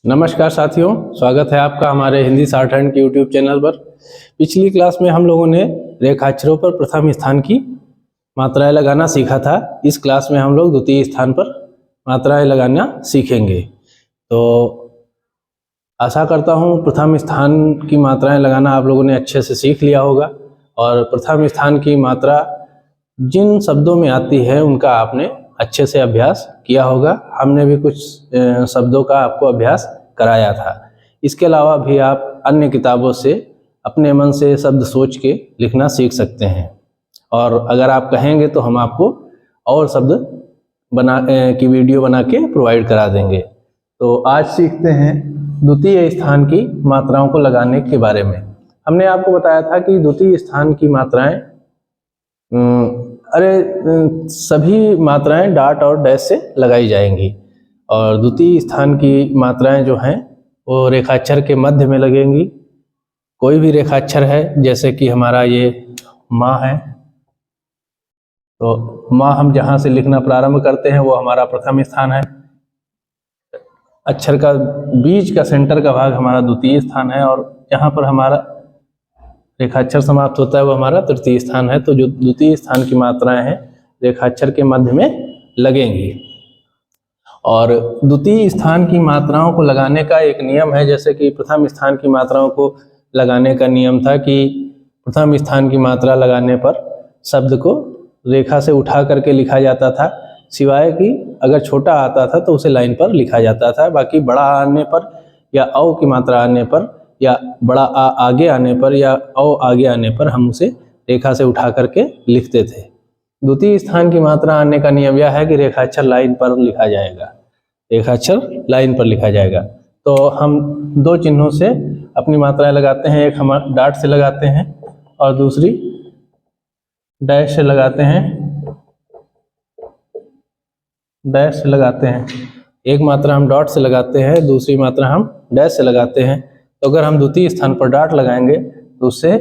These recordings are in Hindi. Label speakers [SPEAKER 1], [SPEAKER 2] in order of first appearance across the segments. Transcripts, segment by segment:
[SPEAKER 1] नमस्कार साथियों, स्वागत है आपका हमारे हिंदी शॉर्ट हैंड के यूट्यूब चैनल पर। पिछली क्लास में हम लोगों ने रेखाक्षरों पर प्रथम स्थान की मात्राएं लगाना सीखा था। इस क्लास में हम लोग द्वितीय स्थान पर मात्राएं लगाना सीखेंगे। तो आशा करता हूं प्रथम स्थान की मात्राएं लगाना आप लोगों ने अच्छे से सीख लिया होगा और प्रथम स्थान की मात्रा जिन शब्दों में आती है उनका आपने अच्छे से अभ्यास किया होगा। हमने भी कुछ शब्दों का आपको अभ्यास कराया था। इसके अलावा भी आप अन्य किताबों से अपने मन से शब्द सोच के लिखना सीख सकते हैं और अगर आप कहेंगे तो हम आपको और शब्द की वीडियो बना के प्रोवाइड करा देंगे। तो आज सीखते हैं द्वितीय स्थान की मात्राओं को लगाने के बारे में। हमने आपको बताया था कि द्वितीय स्थान की मात्राएं सभी मात्राएं डॉट और डैश से लगाई जाएंगी और द्वितीय स्थान की मात्राएं जो हैं वो रेखाक्षर के मध्य में लगेंगी। कोई भी रेखाक्षर है, जैसे कि हमारा ये माँ है, तो माँ हम जहाँ से लिखना प्रारंभ करते हैं वो हमारा प्रथम स्थान है। अक्षर का बीच का सेंटर का भाग हमारा द्वितीय स्थान है और जहाँ पर हमारा रेखाक्षर समाप्त होता है वो हमारा तृतीय स्थान है। तो जो द्वितीय स्थान की मात्राएं हैं रेखाक्षर के मध्य में लगेंगी। और द्वितीय स्थान की मात्राओं को लगाने का एक नियम है, जैसे कि प्रथम स्थान की मात्राओं को लगाने का नियम था कि प्रथम स्थान की मात्रा लगाने पर शब्द को रेखा से उठा करके लिखा जाता था, सिवाय कि अगर छोटा आता था तो उसे लाइन पर लिखा जाता था। बाकी बड़ा आने पर या औ की मात्रा आने पर या बड़ा आ आगे आने पर या औ आगे आने पर हम उसे रेखा से उठा करके लिखते थे। द्वितीय स्थान की मात्रा आने का नियम यह है कि रेखाक्षर लाइन पर लिखा जाएगा, रेखाक्षर लाइन पर लिखा जाएगा। तो हम दो चिन्हों से अपनी मात्राएं लगाते हैं, एक हम डॉट से लगाते हैं और दूसरी डैश से लगाते हैं। डैश से लगाते हैं, एक मात्रा हम डॉट से लगाते हैं, दूसरी मात्रा हम डैश से लगाते हैं। तो अगर हम द्वितीय स्थान पर डॉट लगाएंगे तो उससे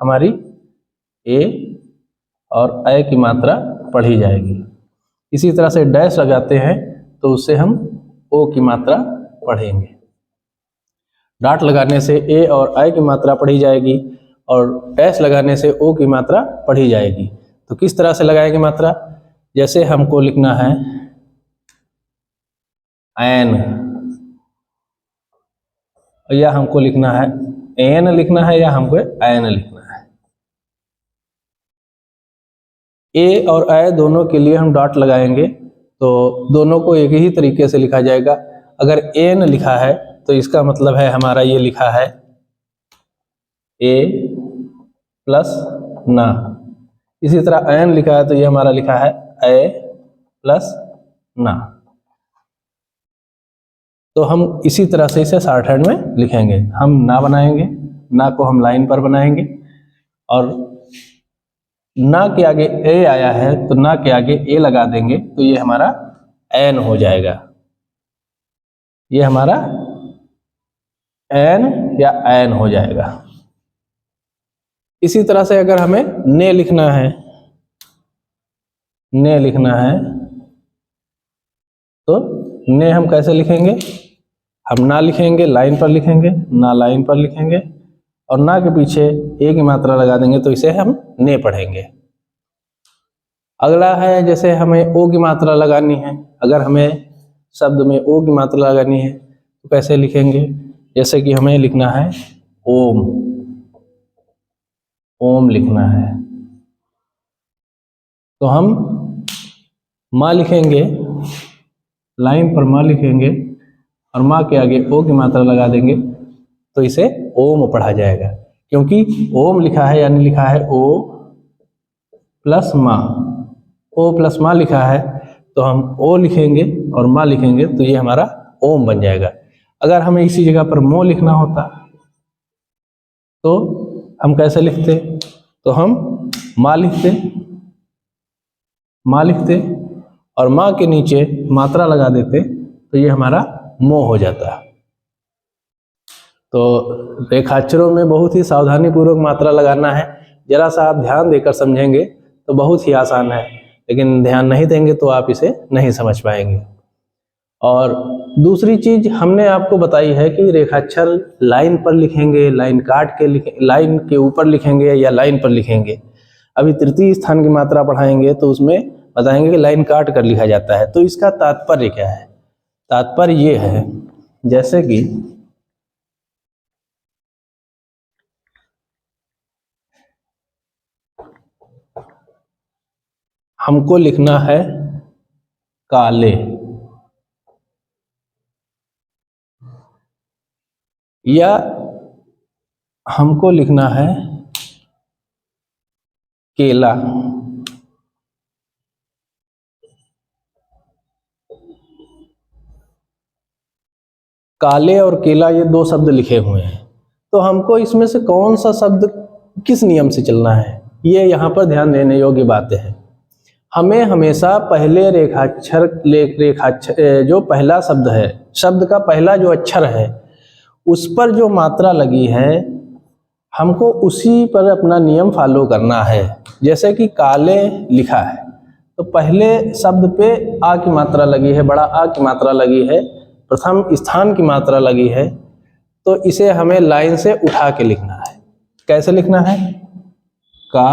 [SPEAKER 1] हमारी ए और ए की मात्रा पढ़ी जाएगी। इसी तरह से डैश लगाते हैं तो उससे हम ओ की मात्रा पढ़ेंगे। डॉट लगाने से ए और ए की मात्रा पढ़ी जाएगी और डैश लगाने से ओ की मात्रा पढ़ी जाएगी। तो किस तरह से लगाएंगे मात्रा? जैसे हमको लिखना है एन, या हमको लिखना है एन लिखना है या हमको एन लिखना है। ए और ए दोनों के लिए हम डॉट लगाएंगे तो दोनों को एक ही तरीके से लिखा जाएगा। अगर एन लिखा है तो इसका मतलब है हमारा ये लिखा है ए प्लस ना। इसी तरह एन लिखा है तो ये हमारा लिखा है ए प्लस ना। तो हम इसी तरह से इसे शॉर्ट हैंड में लिखेंगे। हम ना बनाएंगे, ना को हम लाइन पर बनाएंगे और ना के आगे ए आया है तो ना के आगे ए लगा देंगे तो ये हमारा एन हो जाएगा। ये हमारा एन या एन हो जाएगा। इसी तरह से अगर हमें ने लिखना है, ने लिखना है तो ने हम कैसे लिखेंगे? हम ना लिखेंगे, लाइन पर लिखेंगे, ना लाइन पर लिखेंगे और ना के पीछे ए की मात्रा लगा देंगे तो इसे हम ने पढ़ेंगे। अगला है, जैसे हमें ओ की मात्रा लगानी है। अगर हमें शब्द में ओ की मात्रा लगानी है तो कैसे लिखेंगे? जैसे कि हमें लिखना है ओम, ओम लिखना है तो हम माँ लिखेंगे, लाइन पर माँ लिखेंगे और माँ के आगे ओ की मात्रा लगा देंगे तो इसे ओम पढ़ा जाएगा। क्योंकि ओम लिखा है यानी लिखा है ओ प्लस माँ, ओ प्लस माँ लिखा है तो हम ओ लिखेंगे और माँ लिखेंगे तो ये हमारा ओम बन जाएगा। अगर हमें इसी जगह पर मो लिखना होता तो हम कैसे लिखते? तो हम माँ लिखते, माँ लिखते और माँ के नीचे मात्रा लगा देते तो ये हमारा मो हो जाता। तो रेखाक्षरों में बहुत ही सावधानी पूर्वक मात्रा लगाना है। जरा सा आप ध्यान देकर समझेंगे तो बहुत ही आसान है, लेकिन ध्यान नहीं देंगे तो आप इसे नहीं समझ पाएंगे। और दूसरी चीज हमने आपको बताई है कि रेखाक्षर लाइन पर लिखेंगे, लाइन काट के लाइन के ऊपर लिखेंगे या लाइन पर लिखेंगे। अभी तृतीय स्थान की मात्रा पढ़ाएंगे तो उसमें बताएंगे कि लाइन काट कर लिखा जाता है। तो इसका तात्पर्य क्या है? तात्पर्य ये है, जैसे कि हमको लिखना है काले, या हमको लिखना है केला। काले और केला ये दो शब्द लिखे हुए हैं, तो हमको इसमें से कौन सा शब्द किस नियम से चलना है, ये यहाँ पर ध्यान देने योग्य बातें हैं। हमें हमेशा पहले रेखाक्षर जो पहला शब्द है, शब्द का पहला जो अक्षर है, उस पर जो मात्रा लगी है हमको उसी पर अपना नियम फॉलो करना है। जैसे कि काले लिखा है तो पहले शब्द पे आ की मात्रा लगी है, बड़ा आ की मात्रा लगी है, प्रथम स्थान की मात्रा लगी है, तो इसे हमें लाइन से उठा के लिखना है। कैसे लिखना है? का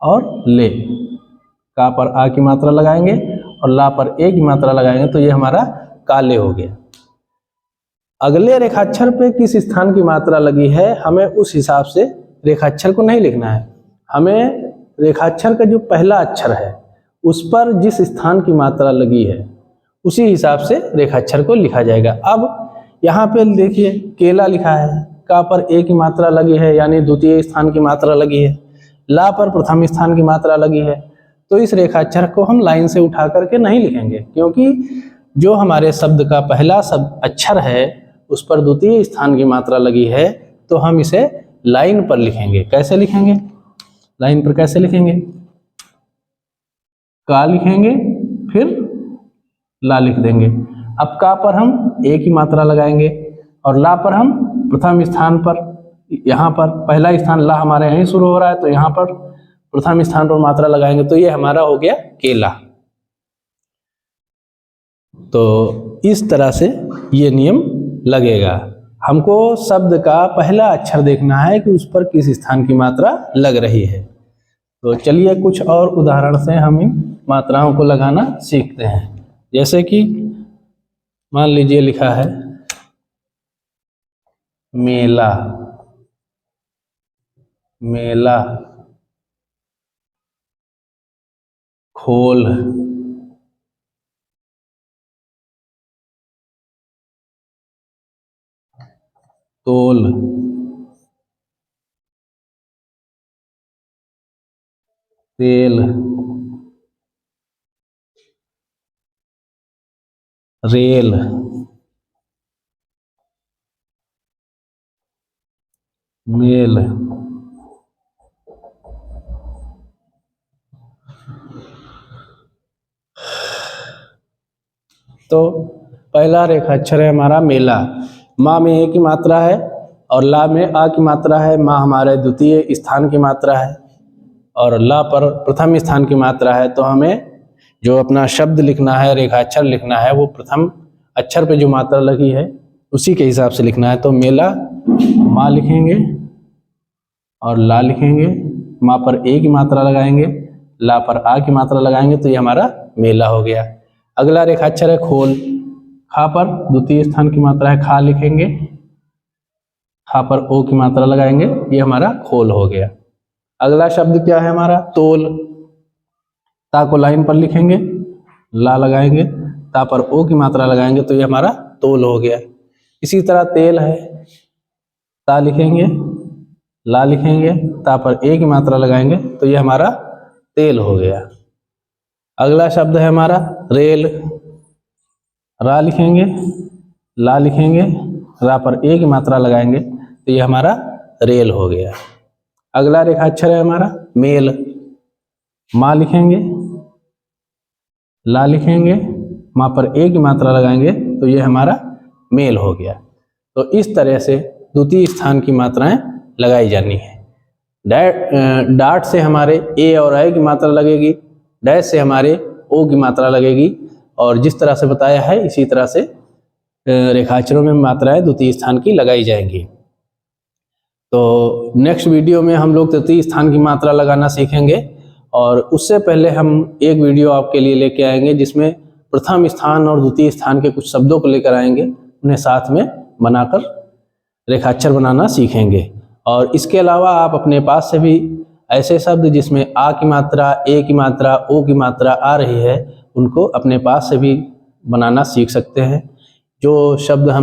[SPEAKER 1] और ले, का पर आ की मात्रा लगाएंगे और ला पर ए की मात्रा लगाएंगे, तो ये हमारा काले हो गया। अगले रेखाक्षर पे किस स्थान की मात्रा लगी है हमें उस हिसाब से रेखाक्षर को नहीं लिखना है। हमें रेखाक्षर का जो पहला अक्षर है उस पर जिस स्थान की मात्रा लगी है उसी हिसाब से रेखाक्षर को लिखा जाएगा। अब यहाँ पे देखिए केला लिखा है, का पर ए की मात्रा लगी है यानी द्वितीय स्थान की मात्रा लगी है, ला पर प्रथम स्थान की मात्रा लगी है, तो इस रेखाक्षर को हम लाइन से उठा करके नहीं लिखेंगे, क्योंकि जो हमारे शब्द का पहला शब्द अक्षर है उस पर द्वितीय स्थान की मात्रा लगी है, तो हम इसे लाइन पर लिखेंगे। कैसे लिखेंगे? लाइन पर कैसे लिखेंगे? का लिखेंगे फिर ला लिख देंगे। अब का पर हम ए की मात्रा लगाएंगे और ला पर हम प्रथम स्थान पर, यहाँ पर पहला स्थान ला हमारे यहीं शुरू हो रहा है, तो यहाँ पर प्रथम स्थान पर मात्रा लगाएंगे, तो ये हमारा हो गया केला। तो इस तरह से ये नियम लगेगा। हमको शब्द का पहला अक्षर देखना है कि उस पर किस स्थान की मात्रा लग रही है। तो चलिए कुछ और उदाहरण से हम इन मात्राओं को लगाना सीखते हैं। जैसे कि मान लीजिए लिखा है मेला, मेला, खोल, तोल, तेल, रेल, मेल, तो पहला रेखाक्षर है हमारा मेला। माँ में ए की मात्रा है और ला में आ की मात्रा है। माँ हमारे द्वितीय स्थान की मात्रा है और ला पर प्रथम स्थान की मात्रा है, तो हमें जो अपना शब्द लिखना है, रेखाक्षर लिखना है, वो प्रथम अक्षर पे जो मात्रा लगी है उसी के हिसाब से लिखना है। तो मेला माँ लिखेंगे और ला लिखेंगे, माँ पर ए की मात्रा लगाएंगे, ला पर आ की मात्रा लगाएंगे, तो ये हमारा मेला हो गया। अगला रेखाक्षर है खोल। खा पर द्वितीय स्थान की मात्रा है, खा लिखेंगे, खा पर ओ की मात्रा लगाएंगे, ये हमारा खोल हो गया। अगला शब्द क्या है हमारा? तोल। ता को लाइन पर लिखेंगे, ला लगाएंगे, ता पर ओ की मात्रा लगाएंगे, तो ये हमारा तोल हो गया। इसी तरह तेल है, ता लिखेंगे, ला लिखेंगे, ता पर ए की मात्रा लगाएंगे, तो ये हमारा तेल हो गया। अगला शब्द है हमारा रेल। रा लिखेंगे, ला लिखेंगे, रा पर ए की मात्रा लगाएंगे, तो ये हमारा रेल हो गया। अगला रेखाक्षर है हमारा मेल। माँ लिखेंगे, ला लिखेंगे, माँ पर ए की मात्रा लगाएंगे, तो ये हमारा मेल हो गया। तो इस तरह से द्वितीय स्थान की मात्राएं लगाई जानी है। डाट से हमारे ए और आई की मात्रा लगेगी, डैश से हमारे ओ की मात्रा लगेगी और जिस तरह से बताया है इसी तरह से रेखाक्षरों में मात्राएं द्वितीय स्थान की लगाई जाएंगी। तो नेक्स्ट वीडियो में हम लोग तृतीय स्थान की मात्रा लगाना सीखेंगे, और उससे पहले हम एक वीडियो आपके लिए लेके आएंगे जिसमें प्रथम स्थान और द्वितीय स्थान के कुछ शब्दों को लेकर आएंगे, उन्हें साथ में बनाकर रेखाक्षर बनाना सीखेंगे। और इसके अलावा आप अपने पास से भी ऐसे शब्द जिसमें आ की मात्रा, ए की मात्रा, ओ की मात्रा आ रही है, उनको अपने पास से भी बनाना सीख सकते हैं। जो शब्द हम